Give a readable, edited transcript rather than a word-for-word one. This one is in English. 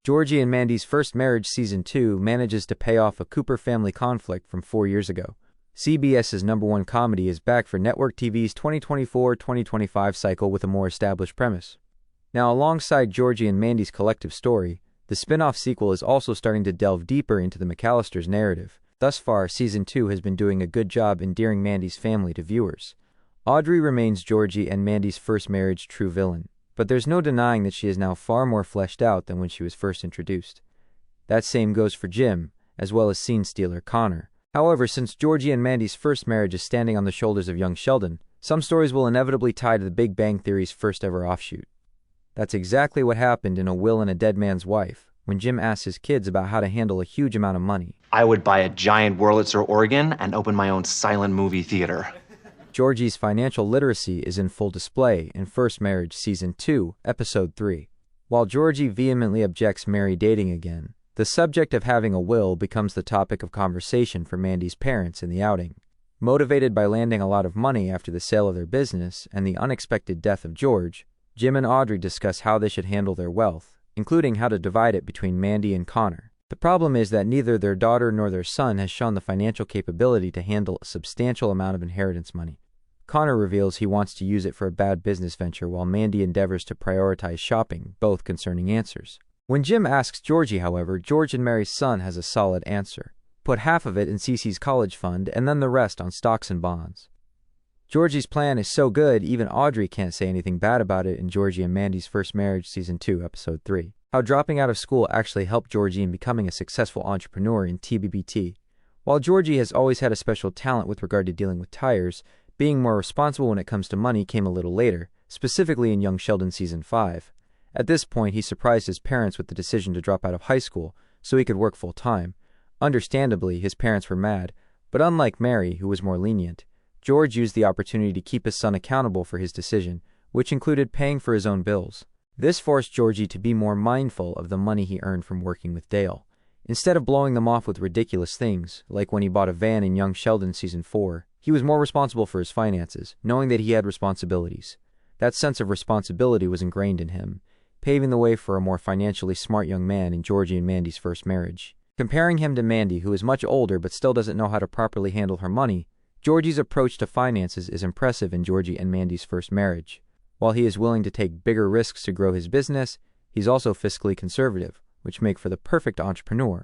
Georgie and Mandy's First Marriage Season 2 manages to pay off a Cooper family conflict from 4 years ago. CBS's #1 comedy is back for network TV's 2024-2025 cycle with a more established premise. Now, alongside Georgie and Mandy's collective story, the spin-off sequel is also starting to delve deeper into the McAllisters' narrative. Thus far, Season 2 has been doing a good job endearing Mandy's family to viewers. Audrey remains Georgie and Mandy's first marriage true villain, but there's no denying that she is now far more fleshed out than when she was first introduced. That same goes for Jim, as well as scene stealer Connor. However, since Georgie and Mandy's first marriage is standing on the shoulders of Young Sheldon, some stories will inevitably tie to the Big Bang Theory's first ever offshoot. That's exactly what happened in A Will and a Dead Man's Wife, when Jim asked his kids about how to handle a huge amount of money. I would buy a giant Wurlitzer organ and open my own silent movie theater. Georgie's financial literacy is in full display in First Marriage Season 2, Episode 3. While Georgie vehemently objects Mary dating again, the subject of having a will becomes the topic of conversation for Mandy's parents in the outing. Motivated by landing a lot of money after the sale of their business and the unexpected death of George, Jim and Audrey discuss how they should handle their wealth, including how to divide it between Mandy and Connor. The problem is that neither their daughter nor their son has shown the financial capability to handle a substantial amount of inheritance money. Connor reveals he wants to use it for a bad business venture while Mandy endeavors to prioritize shopping, both concerning answers. When Jim asks Georgie, however, George and Mary's son has a solid answer. Put half of it in Cece's college fund and then the rest on stocks and bonds. Georgie's plan is so good, even Audrey can't say anything bad about it in Georgie and Mandy's First Marriage Season 2, Episode 3. How dropping out of school actually helped Georgie in becoming a successful entrepreneur in TBBT. While Georgie has always had a special talent with regard to dealing with tires, being more responsible when it comes to money came a little later, specifically in Young Sheldon Season 5. At this point, he surprised his parents with the decision to drop out of high school so he could work full-time. Understandably, his parents were mad, but unlike Mary, who was more lenient, George used the opportunity to keep his son accountable for his decision, which included paying for his own bills. This forced Georgie to be more mindful of the money he earned from working with Dale. Instead of blowing them off with ridiculous things, like when he bought a van in Young Sheldon Season 4, he was more responsible for his finances, knowing that he had responsibilities. That sense of responsibility was ingrained in him, paving the way for a more financially smart young man in Georgie and Mandy's first marriage. Comparing him to Mandy, who is much older but still doesn't know how to properly handle her money, Georgie's approach to finances is impressive in Georgie and Mandy's first marriage. While he is willing to take bigger risks to grow his business, he's also fiscally conservative, which make for the perfect entrepreneur.